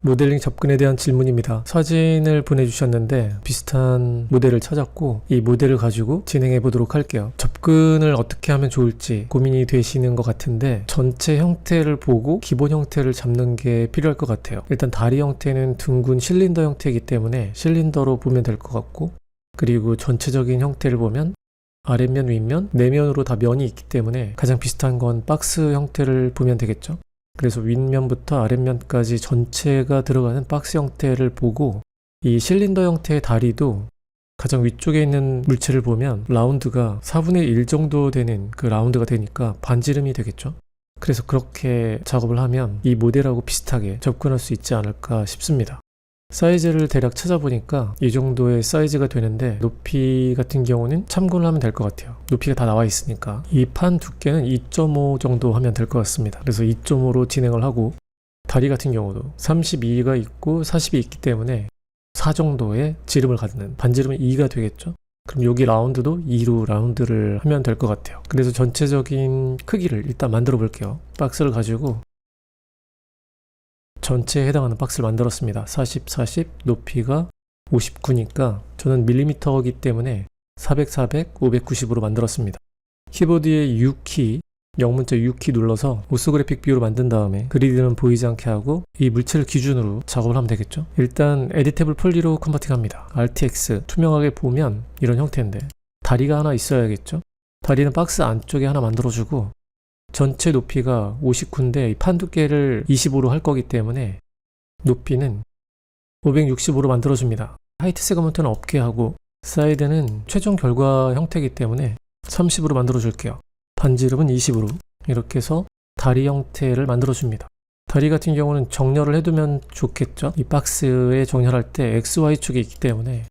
모델링 접근에 대한 질문입니다. 사진을 보내주셨는데 비슷한 모델을 찾았고 이 모델을 가지고 진행해 보도록 할게요. 접근을 어떻게 하면 좋을지 고민이 되시는 것 같은데 전체 형태를 보고 기본 형태를 잡는 게 필요할 것 같아요. 일단 다리 형태는 둥근 실린더 형태이기 때문에 실린더로 보면 될 것 같고, 그리고 전체적인 형태를 보면 아랫면, 윗면, 내면으로 다 면이 있기 때문에 가장 비슷한 건 박스 형태를 보면 되겠죠. 그래서 윗면부터 아랫면까지 전체가 들어가는 박스 형태를 보고, 이 실린더 형태의 다리도 가장 위쪽에 있는 물체를 보면 라운드가 4분의 1 정도 되는 그 라운드가 되니까 반지름이 되겠죠. 그래서 그렇게 작업을 하면 이 모델하고 비슷하게 접근할 수 있지 않을까 싶습니다. 사이즈를 대략 찾아보니까 이 정도의 사이즈가 되는데, 높이 같은 경우는 참고를 하면 될 것 같아요. 높이가 다 나와 있으니까 이 판 두께는 2.5 정도 하면 될 것 같습니다. 그래서 2.5로 진행을 하고, 다리 같은 경우도 32가 있고 40이 있기 때문에 4 정도의 지름을 갖는, 반지름은 2가 되겠죠. 그럼 여기 라운드도 2로 라운드를 하면 될 것 같아요. 그래서 전체적인 크기를 일단 만들어 볼게요. 박스를 가지고 전체에 해당하는 박스를 만들었습니다. 40, 40, 높이가 59니까 저는 밀리미터이기 때문에 400, 400, 590으로 만들었습니다. 키보드에 U키, 영문자 U키 눌러서 오소그래픽 뷰로 만든 다음에 그리드는 보이지 않게 하고 이 물체를 기준으로 작업을 하면 되겠죠. 일단 에디테이블 폴리로 컨버팅합니다. Alt-X, 투명하게 보면 이런 형태인데 다리가 하나 있어야겠죠. 다리는 박스 안쪽에 하나 만들어주고, 전체 높이가 59인데 판 두께를 25로 할 거기 때문에 높이는 565로 만들어줍니다. 하이트 세그먼트는 없게 하고, 사이드는 최종 결과 형태이기 때문에 30으로 만들어 줄게요. 반지름은 20으로. 이렇게 해서 다리 형태를 만들어 줍니다. 다리 같은 경우는 정렬을 해두면 좋겠죠. 이 박스에 정렬할 때 XY축이 있기 때문에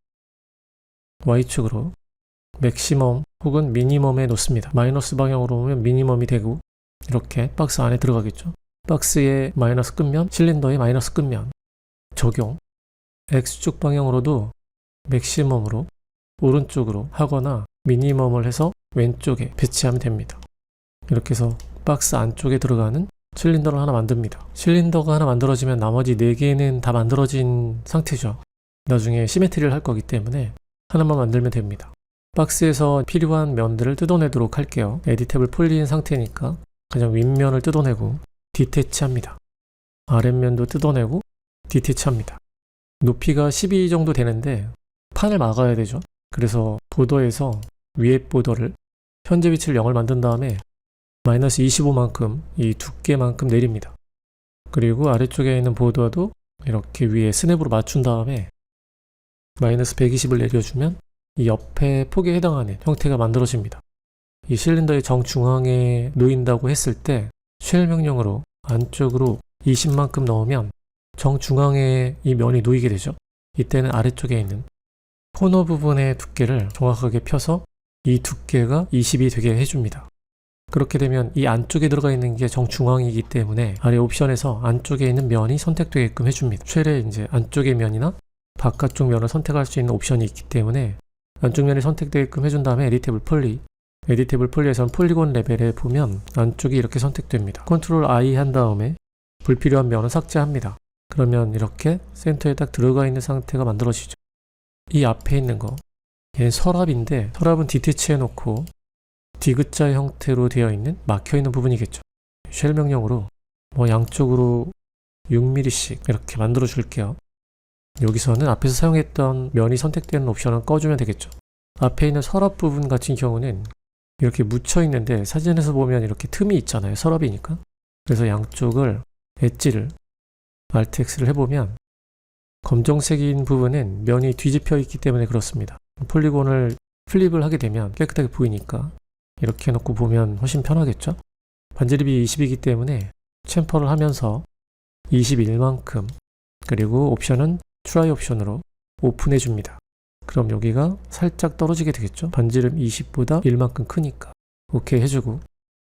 Y축으로 맥시멈 혹은 미니멈에 놓습니다. 마이너스 방향으로 오면 미니멈이 되고, 이렇게 박스 안에 들어가겠죠. 박스의 마이너스 끝면, 실린더의 마이너스 끝면 적용. X축 방향으로도 맥시멈으로 오른쪽으로 하거나 미니멈을 해서 왼쪽에 배치하면 됩니다. 이렇게 해서 박스 안쪽에 들어가는 실린더를 하나 만듭니다. 실린더가 하나 만들어지면 나머지 4개는 다 만들어진 상태죠. 나중에 시메트리를 할 거기 때문에 하나만 만들면 됩니다. 박스에서 필요한 면들을 뜯어내도록 할게요. 에디테이블 폴리인 상태니까 가장 윗면을 뜯어내고 디태치합니다. 아랫면도 뜯어내고 디태치합니다. 높이가 12 정도 되는데 판을 막아야 되죠. 그래서 보더에서 위에 보더를 현재 위치를 0을 만든 다음에 마이너스 25만큼, 이 두께만큼 내립니다. 그리고 아래쪽에 있는 보더도 이렇게 위에 스냅으로 맞춘 다음에 마이너스 120을 내려주면 이 옆에 폭에 해당하는 형태가 만들어집니다. 이 실린더의 정중앙에 놓인다고 했을 때 쉘 명령으로 안쪽으로 20만큼 넣으면 정중앙에 이 면이 놓이게 되죠. 이때는 아래쪽에 있는 코너 부분의 두께를 정확하게 펴서 이 두께가 20이 되게 해줍니다. 그렇게 되면 이 안쪽에 들어가 있는 게 정중앙이기 때문에 아래 옵션에서 안쪽에 있는 면이 선택되게끔 해줍니다. 쉘의 이제 안쪽의 면이나 바깥쪽 면을 선택할 수 있는 옵션이 있기 때문에 안쪽 면이 선택되게끔 해준 다음에 에디테이블 폴리, 에디테이블 폴리에서는 폴리곤 레벨에 보면 안쪽이 이렇게 선택됩니다. 컨트롤 I 한 다음에 불필요한 면은 삭제합니다. 그러면 이렇게 센터에 딱 들어가 있는 상태가 만들어지죠. 이 앞에 있는 거, 얘는 서랍인데 서랍은 디태치 해놓고 디귿자 형태로 되어 있는 막혀있는 부분이겠죠. 쉘 명령으로 양쪽으로 6mm씩 이렇게 만들어 줄게요. 여기서는 앞에서 사용했던 면이 선택되는 옵션을 꺼주면 되겠죠. 앞에 있는 서랍 부분 같은 경우는 이렇게 묻혀 있는데 사진에서 보면 이렇게 틈이 있잖아요. 서랍이니까. 그래서 양쪽을 엣지를 Alt-X를 해보면 검정색인 부분은 면이 뒤집혀 있기 때문에 그렇습니다. 폴리곤을 플립을 하게 되면 깨끗하게 보이니까 이렇게 해놓고 보면 훨씬 편하겠죠. 반지름이 20이기 때문에 챔퍼를 하면서 21만큼, 그리고 옵션은 트라이 옵션으로 오픈해 줍니다. 그럼 여기가 살짝 떨어지게 되겠죠. 반지름 20보다 1만큼 크니까 오케이 해주고,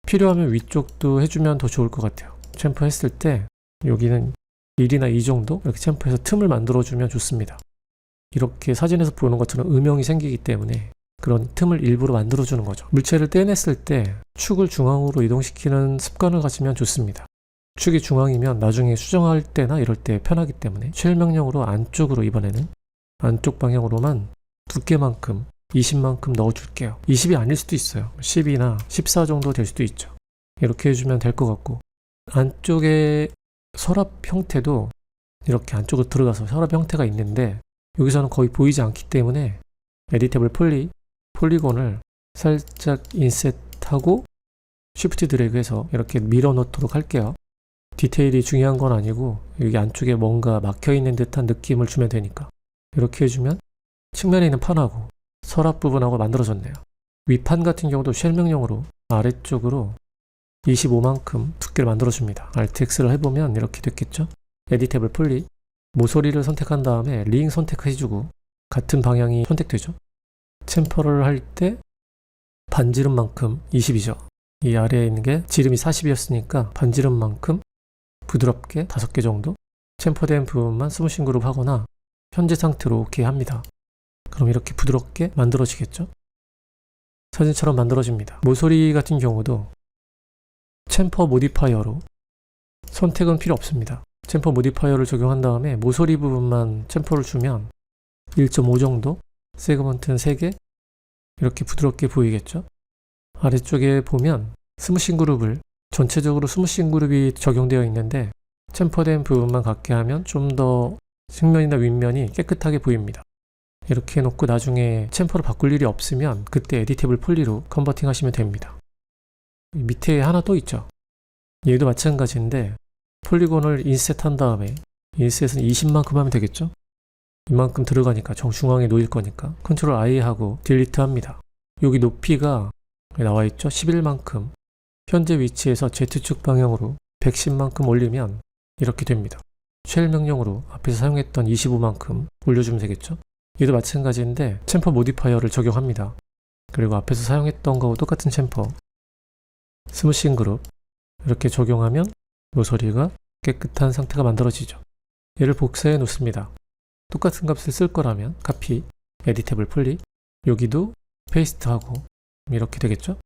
필요하면 위쪽도 해주면 더 좋을 것 같아요. 챔퍼 했을 때 여기는 1이나 2 정도 이렇게 챔퍼해서 틈을 만들어주면 좋습니다. 이렇게 사진에서 보는 것처럼 음영이 생기기 때문에 그런 틈을 일부러 만들어주는 거죠. 물체를 떼냈을 때 축을 중앙으로 이동시키는 습관을 가지면 좋습니다. 축이 중앙이면 나중에 수정할 때나 이럴 때 편하기 때문에 쉘명령으로 안쪽으로 이번에는 안쪽 방향으로만 두께만큼 20만큼 넣어줄게요. 20이 아닐 수도 있어요. 10이나 14 정도 될 수도 있죠. 이렇게 해주면 될 것 같고 안쪽에 서랍 형태도 이렇게 안쪽으로 들어가서 서랍 형태가 있는데 여기서는 거의 보이지 않기 때문에 에디테이블 폴리곤을 살짝 인셋하고 쉬프트 드래그해서 이렇게 밀어 넣도록 할게요. 디테일이 중요한 건 아니고 여기 안쪽에 뭔가 막혀있는 듯한 느낌을 주면 되니까 이렇게 해주면 측면에 있는 판하고 서랍 부분하고 만들어졌네요. 윗판 같은 경우도 쉘명령으로 아래쪽으로 25만큼 두께를 만들어줍니다. Alt-X를 해보면 이렇게 됐겠죠? 에디테이블 폴리 모서리를 선택한 다음에 링 선택해주고 같은 방향이 선택되죠. 챔퍼를 할 때 반지름만큼 20이죠. 이 아래에 있는 게 지름이 40이었으니까 반지름만큼 부드럽게 5개 정도 챔퍼된 부분만 스무싱 그룹 하거나 현재 상태로 오케이 합니다. 그럼 이렇게 부드럽게 만들어지겠죠? 사진처럼 만들어집니다. 모서리 같은 경우도 챔퍼 모디파이어로 선택은 필요 없습니다. 챔퍼 모디파이어를 적용한 다음에 모서리 부분만 챔퍼를 주면 1.5 정도 세그먼트는 3개 이렇게 부드럽게 보이겠죠? 아래쪽에 보면 스무싱 그룹을 전체적으로 스무싱 그룹이 적용되어 있는데 챔퍼된 부분만 갖게 하면 좀 더 측면이나 윗면이 깨끗하게 보입니다. 이렇게 해놓고 나중에 챔퍼를 바꿀 일이 없으면 그때 에디테이블 폴리로 컨버팅 하시면 됩니다. 밑에 하나 또 있죠. 얘도 마찬가지인데 폴리곤을 인셋한 다음에 인셋은 20만큼 하면 되겠죠? 이만큼 들어가니까 정중앙에 놓일 거니까 컨트롤 I 하고 딜리트 합니다. 여기 높이가 나와있죠? 11만큼 현재 위치에서 Z축 방향으로 110만큼 올리면 이렇게 됩니다. 쉘 명령으로 앞에서 사용했던 25만큼 올려주면 되겠죠? 얘도 마찬가지인데 챔퍼 모디파이어를 적용합니다. 그리고 앞에서 사용했던 거하고 똑같은 챔퍼 스무싱 그룹 이렇게 적용하면 모서리가 깨끗한 상태가 만들어지죠. 얘를 복사해 놓습니다. 똑같은 값을 쓸 거라면 카피, 에디테이블 폴리 여기도 페이스트하고 이렇게 되겠죠?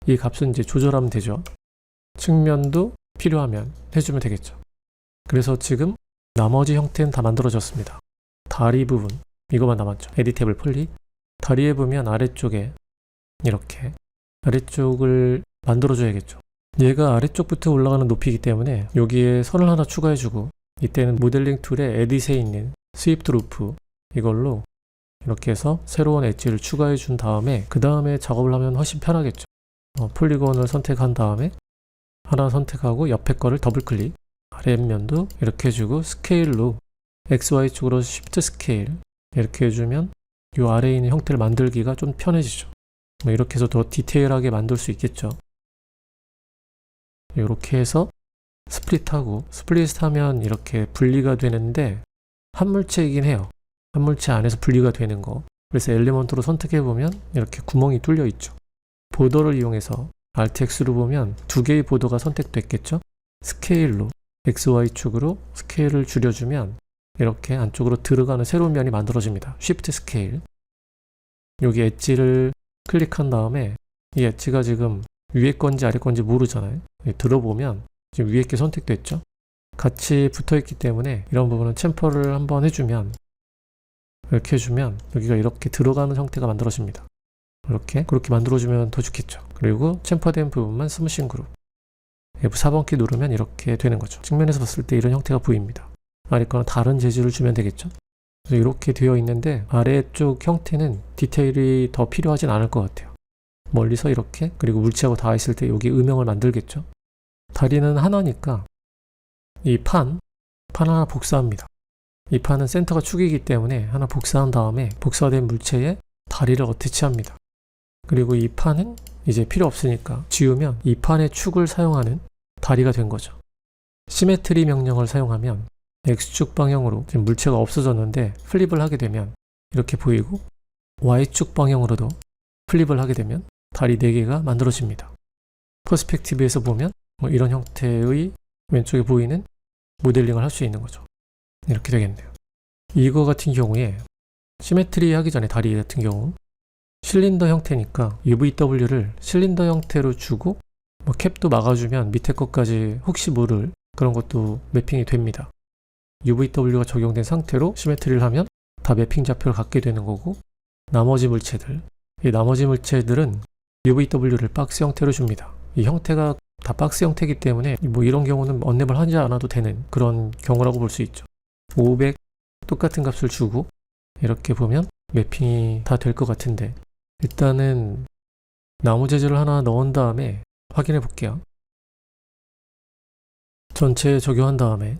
이 값은 이제 조절하면 되죠. 측면도 필요하면 해주면 되겠죠. 그래서 지금 나머지 형태는 다 만들어졌습니다. 다리 부분 이거만 남았죠. 에디테이블 폴리 다리에 보면 아래쪽에 이렇게 아래쪽을 만들어줘야겠죠. 얘가 아래쪽부터 올라가는 높이이기 때문에 여기에 선을 하나 추가해주고 이때는 모델링 툴에 에딧에 있는 스위프트 루프 이걸로 이렇게 해서 새로운 엣지를 추가해 준 다음에 그 다음에 작업을 하면 훨씬 편하겠죠. 폴리곤을 선택한 다음에 하나 선택하고 옆에 거를 더블 클릭 아랫면도 이렇게 해주고 스케일로 XY축으로 쉬프트 스케일 이렇게 해주면 이 아래에 있는 형태를 만들기가 좀 편해지죠. 이렇게 해서 더 디테일하게 만들 수 있겠죠. 이렇게 해서 스플릿하고 스플릿하면 이렇게 분리가 되는데 한 물체이긴 해요. 한 물체 안에서 분리가 되는 거. 그래서 엘리먼트로 선택해보면 이렇게 구멍이 뚫려 있죠. 보더를 이용해서 Alt-X로 보면 두 개의 보더가 선택됐겠죠. 스케일로 XY축으로 스케일을 줄여주면 이렇게 안쪽으로 들어가는 새로운 면이 만들어집니다. Shift 스케일 여기 엣지를 클릭한 다음에 이 엣지가 지금 위에 건지 아래 건지 모르잖아요. 들어보면 지금 위에 게 선택됐죠. 같이 붙어있기 때문에 이런 부분은 챔퍼를 한번 해주면 이렇게 해주면 여기가 이렇게 들어가는 형태가 만들어집니다. 그렇게 만들어주면 더 좋겠죠. 그리고 챔퍼된 부분만 스무싱 그룹 F4번 키 누르면 이렇게 되는 거죠. 측면에서 봤을 때 이런 형태가 보입니다. 아래 거는 다른 재질을 주면 되겠죠. 그래서 이렇게 되어 있는데 아래쪽 형태는 디테일이 더 필요하진 않을 것 같아요. 멀리서 이렇게 그리고 물체하고 닿아있을 때 여기 음영을 만들겠죠. 다리는 하나니까 이 판 하나 복사합니다. 이 판은 센터가 축이기 때문에 하나 복사한 다음에 복사된 물체에 다리를 어태치합니다. 그리고 이 판은 이제 필요 없으니까 지우면 이 판의 축을 사용하는 다리가 된 거죠. 시메트리 명령을 사용하면 X축 방향으로 지금 물체가 없어졌는데 플립을 하게 되면 이렇게 보이고 Y축 방향으로도 플립을 하게 되면 다리 4개가 만들어집니다. 퍼스펙티브에서 보면 이런 형태의 왼쪽에 보이는 모델링을 할 수 있는 거죠. 이렇게 되겠네요. 이거 같은 경우에 시메트리 하기 전에 다리 같은 경우 실린더 형태니까 UVW를 실린더 형태로 주고 캡도 막아주면 밑에 것까지 혹시 모를 그런 것도 매핑이 됩니다. UVW가 적용된 상태로 시메트리를 하면 다 매핑 좌표를 갖게 되는 거고, 나머지 물체들, 이 나머지 물체들은 UVW를 박스 형태로 줍니다. 이 형태가 다 박스 형태이기 때문에 뭐 이런 경우는 언랩을 하지 않아도 되는 그런 경우라고 볼 수 있죠. 500 똑같은 값을 주고 이렇게 보면 매핑이 다 될 것 같은데, 일단은 나무 재질을 하나 넣은 다음에 확인해 볼게요. 전체에 적용한 다음에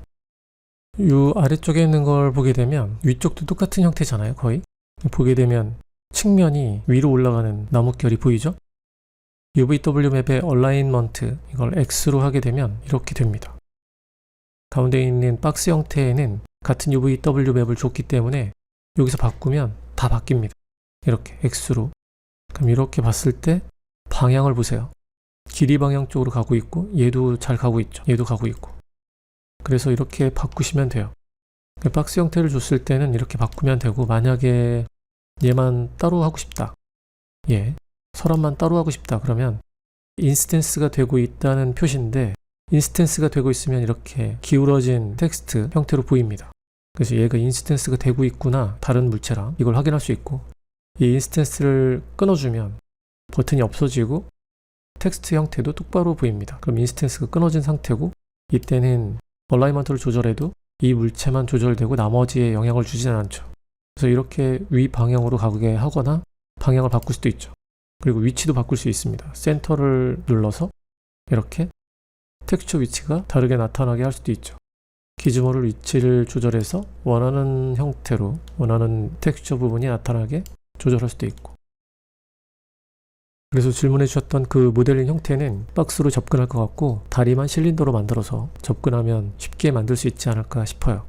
이 아래쪽에 있는 걸 보게 되면 위쪽도 똑같은 형태잖아요. 거의 보게 되면 측면이 위로 올라가는 나뭇결이 보이죠? UVW 맵의 얼라인먼트, 이걸 X로 하게 되면 이렇게 됩니다. 가운데 있는 박스 형태에는 같은 UVW 맵을 줬기 때문에 여기서 바꾸면 다 바뀝니다. 이렇게 X로. 그럼 이렇게 봤을 때 방향을 보세요. 길이 방향 쪽으로 가고 있고, 얘도 잘 가고 있죠. 얘도 가고 있고. 그래서 이렇게 바꾸시면 돼요. 박스 형태를 줬을 때는 이렇게 바꾸면 되고, 만약에 얘만 따로 하고 싶다, 서랍만 따로 하고 싶다 그러면 인스턴스가 되고 있다는 표시인데, 인스턴스가 되고 있으면 이렇게 기울어진 텍스트 형태로 보입니다. 그래서 얘가 인스턴스가 되고 있구나, 다른 물체랑, 이걸 확인할 수 있고, 이 인스턴스를 끊어주면 버튼이 없어지고 텍스트 형태도 똑바로 보입니다. 그럼 인스턴스가 끊어진 상태고, 이때는 얼라이먼트를 조절해도 이 물체만 조절되고 나머지에 영향을 주지는 않죠. 그래서 이렇게 위 방향으로 가게 하거나 방향을 바꿀 수도 있죠. 그리고 위치도 바꿀 수 있습니다. 센터를 눌러서 이렇게 텍스처 위치가 다르게 나타나게 할 수도 있죠. 기즈모를 위치를 조절해서 원하는 형태로 원하는 텍스처 부분이 나타나게 조절할 수도 있고. 그래서 질문해 주셨던 그 모델링 형태는 박스로 접근할 것 같고, 다리만 실린더로 만들어서 접근하면 쉽게 만들 수 있지 않을까 싶어요.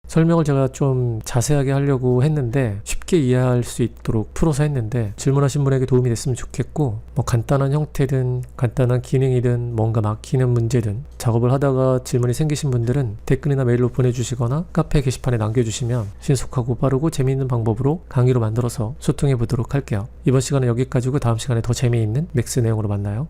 설명을 제가 좀 자세하게 하려고 했는데 쉽게 이해할 수 있도록 풀어서 했는데, 질문하신 분에게 도움이 됐으면 좋겠고, 뭐 간단한 형태든 간단한 기능이든 뭔가 막히는 문제든 작업을 하다가 질문이 생기신 분들은 댓글이나 메일로 보내주시거나 카페 게시판에 남겨주시면 신속하고 빠르고 재미있는 방법으로 강의로 만들어서 소통해 보도록 할게요. 이번 시간은 여기까지고 다음 시간에 더 재미있는 맥스 내용으로 만나요.